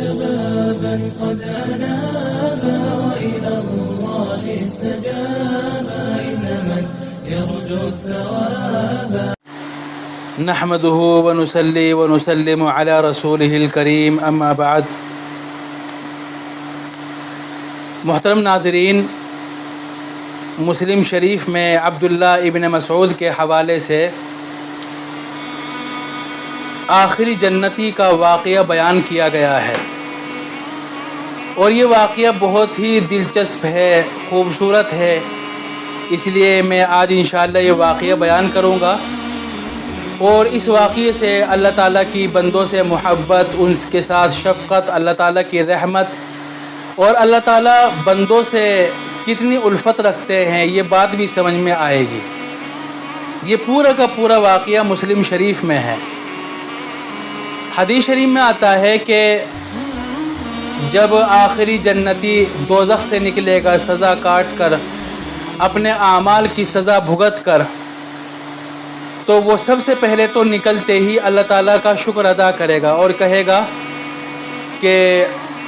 شبابا قد أنابا وإلى الله استجابا إن من يرجو الثواب. نحمده ونصلي ونسلم على رسوله الكريم اما بعد. محترم ناظرین، مسلم شریف میں عبداللہ ابن مسعود کے حوالے سے آخری جنتی کا واقعہ بیان کیا گیا ہے، اور یہ واقعہ بہت ہی دلچسپ ہے، خوبصورت ہے، اس لیے میں آج انشاءاللہ یہ واقعہ بیان کروں گا، اور اس واقعے سے اللہ تعالیٰ کی بندوں سے محبت، ان کے ساتھ شفقت، اللہ تعالیٰ کی رحمت اور اللہ تعالیٰ بندوں سے کتنی الفت رکھتے ہیں یہ بات بھی سمجھ میں آئے گی۔ یہ پورا کا پورا واقعہ مسلم شریف میں ہے۔ حدیث شریف میں آتا ہے کہ جب آخری جنتی دوزخ سے نکلے گا سزا کاٹ کر، اپنے اعمال کی سزا بھگت کر، تو وہ سب سے پہلے تو نکلتے ہی اللہ تعالیٰ کا شکر ادا کرے گا اور کہے گا کہ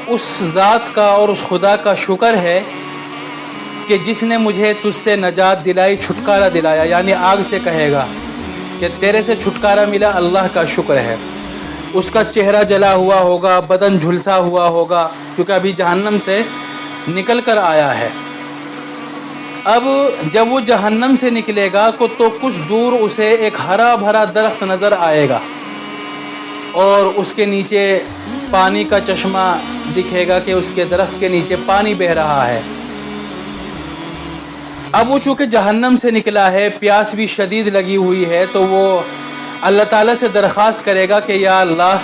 اس ذات کا اور اس خدا کا شکر ہے کہ جس نے مجھے تجھ سے نجات دلائی، چھٹکارا دلایا، یعنی آگ سے کہے گا کہ تیرے سے چھٹکارا ملا، اللہ کا شکر ہے۔ اس کا چہرہ جلا ہوا ہوگا، بدن جھلسا ہوا ہوگا، کیونکہ ابھی جہنم سے نکل کر آیا ہے۔ اب جب وہ جہنم سے نکلے گا تو کچھ دور اسے ایک ہرا بھرا درخت نظر آئے گا، اور اس کے نیچے پانی کا چشمہ دکھے گا کہ اس کے درخت کے نیچے پانی بہہ رہا ہے۔ اب وہ چونکہ جہنم سے نکلا ہے، پیاس بھی شدید لگی ہوئی ہے، تو وہ اللہ تعالیٰ سے درخواست کرے گا کہ یا اللہ،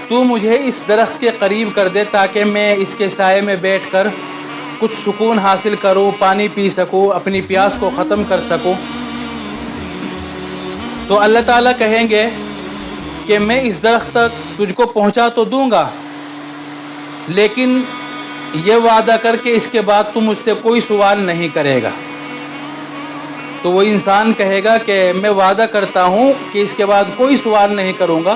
تو مجھے اس درخت کے قریب کر دے تاکہ میں اس کے سائے میں بیٹھ کر کچھ سکون حاصل کروں، پانی پی سکوں، اپنی پیاس کو ختم کر سکوں۔ تو اللہ تعالیٰ کہیں گے کہ میں اس درخت تک تجھ کو پہنچا تو دوں گا، لیکن یہ وعدہ کر کے اس کے بعد تم مجھ سے کوئی سوال نہیں کرے گا۔ تو وہ انسان کہے گا کہ میں وعدہ کرتا ہوں کہ اس کے بعد کوئی سوال نہیں کروں گا،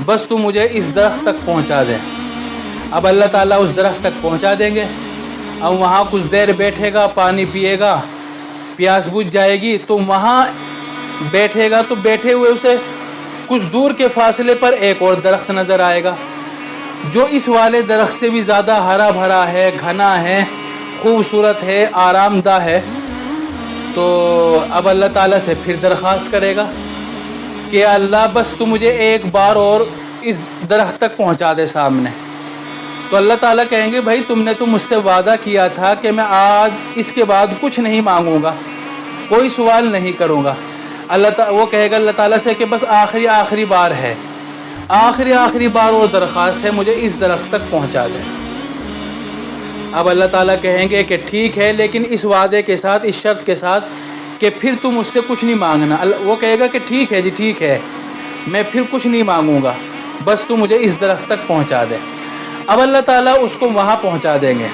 بس تم مجھے اس درخت تک پہنچا دیں۔ اب اللہ تعالیٰ اس درخت تک پہنچا دیں گے، اب وہاں کچھ دیر بیٹھے گا، پانی پیے گا، پیاس بجھ جائے گی، تو وہاں بیٹھے گا، تو بیٹھے ہوئے اسے کچھ دور کے فاصلے پر ایک اور درخت نظر آئے گا جو اس والے درخت سے بھی زیادہ ہرا بھرا ہے، گھنا ہے، خوبصورت ہے، آرام دہ ہے۔ تو اب اللہ تعالیٰ سے پھر درخواست کرے گا کہ اللہ بس تو مجھے ایک بار اور اس درخت تک پہنچا دے سامنے۔ تو اللہ تعالیٰ کہیں گے بھائی تم نے تو مجھ سے وعدہ کیا تھا کہ میں آج اس کے بعد کچھ نہیں مانگوں گا، کوئی سوال نہیں کروں گا۔ وہ کہے گا اللہ تعالیٰ سے کہ بس آخری بار ہے، آخری بار اور درخواست ہے، مجھے اس درخت تک پہنچا دیں۔ اب اللہ تعالیٰ کہیں گے کہ ٹھیک ہے، لیکن اس وعدے کے ساتھ، اس شرط کے ساتھ کہ پھر تم مجھ سے کچھ نہیں مانگنا۔ وہ کہے گا کہ ٹھیک ہے جی، ٹھیک ہے، میں پھر کچھ نہیں مانگوں گا، بس تم مجھے اس درخت تک پہنچا دے۔ اب اللہ تعالیٰ اس کو وہاں پہنچا دیں گے۔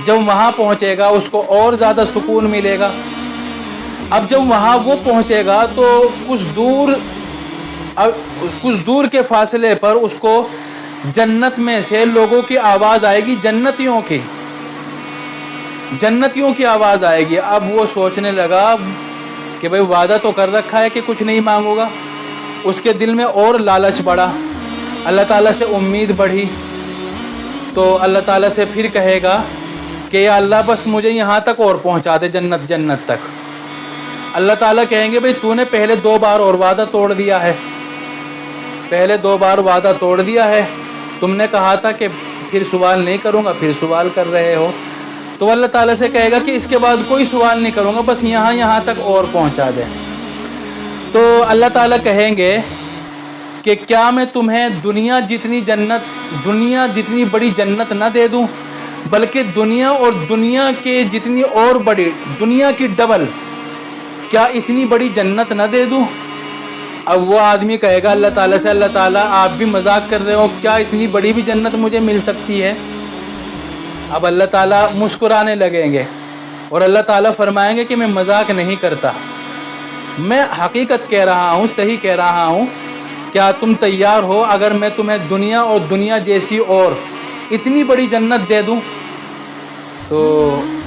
جب وہاں پہنچے گا اس کو اور زیادہ سکون ملے گا۔ اب جب وہاں وہ پہنچے گا تو کچھ دور کے فاصلے پر اس کو جنت میں سے لوگوں کی آواز آئے گی، جنتیوں کی آواز آئے گی۔ اب وہ سوچنے لگا کہ بھئی وعدہ تو کر رکھا ہے کہ کچھ نہیں مانگوں گا، اس کے دل میں اور لالچ بڑھا، اللہ تعالیٰ سے امید بڑھی، تو اللہ تعالیٰ سے پھر کہے گا کہ یا اللہ بس مجھے یہاں تک اور پہنچا دے، جنت تک۔ اللہ تعالیٰ کہیں گے بھئی تو نے پہلے 2 بار اور وعدہ توڑ دیا ہے، تم نے کہا تھا کہ پھر سوال نہیں کروں گا، پھر سوال کر رہے ہو۔ تو اللہ تعالیٰ سے کہے گا کہ اس کے بعد کوئی سوال نہیں کروں گا، بس یہاں تک اور پہنچا دیں۔ تو اللہ تعالیٰ کہیں گے کہ کیا میں تمہیں دنیا جتنی بڑی جنت نہ دے دوں، بلکہ دنیا کے جتنی اور بڑی، دنیا کی ڈبل، کیا اتنی بڑی جنت نہ دے دوں؟ اب وہ آدمی کہے گا اللہ تعالیٰ سے، اللہ تعالیٰ آپ بھی مذاق کر رہے ہو، کیا اتنی بڑی بھی جنت مجھے مل سکتی ہے؟ اب اللہ تعالیٰ مسکرانے لگیں گے اور اللہ تعالیٰ فرمائیں گے کہ میں مذاق نہیں کرتا، میں حقیقت کہہ رہا ہوں، صحیح کہہ رہا ہوں، کیا تم تیار ہو اگر میں تمہیں دنیا اور دنیا جیسی اور اتنی بڑی جنت دے دوں؟ تو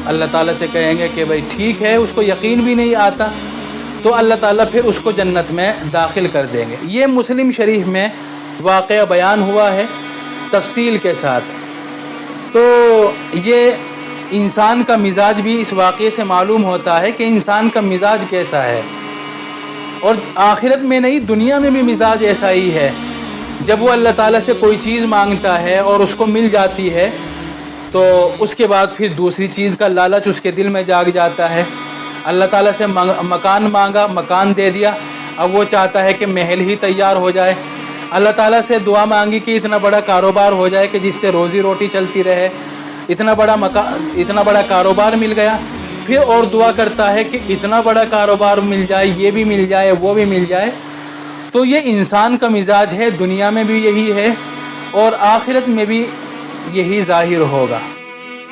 اللہ تعالیٰ سے کہیں گے کہ بھائی ٹھیک ہے، اس کو یقین بھی نہیں آتا، تو اللہ تعالیٰ پھر اس کو جنت میں داخل کر دیں گے۔ یہ مسلم شریف میں واقعہ بیان ہوا ہے تفصیل کے ساتھ۔ تو یہ انسان کا مزاج بھی اس واقعے سے معلوم ہوتا ہے کہ انسان کا مزاج کیسا ہے، اور آخرت میں نہیں، دنیا میں بھی مزاج ایسا ہی ہے۔ جب وہ اللہ تعالیٰ سے کوئی چیز مانگتا ہے اور اس کو مل جاتی ہے، تو اس کے بعد پھر دوسری چیز کا لالچ اس کے دل میں جاگ جاتا ہے۔ اللہ تعالیٰ سے مکان مانگا، مکان دے دیا، اب وہ چاہتا ہے کہ محل ہی تیار ہو جائے۔ اللہ تعالیٰ سے دعا مانگی کہ اتنا بڑا کاروبار ہو جائے کہ جس سے روزی روٹی چلتی رہے، اتنا بڑا کاروبار مل گیا، پھر اور دعا کرتا ہے کہ اتنا بڑا کاروبار مل جائے، یہ بھی مل جائے، وہ بھی مل جائے۔ تو یہ انسان کا مزاج ہے، دنیا میں بھی یہی ہے اور آخرت میں بھی یہی ظاہر ہوگا۔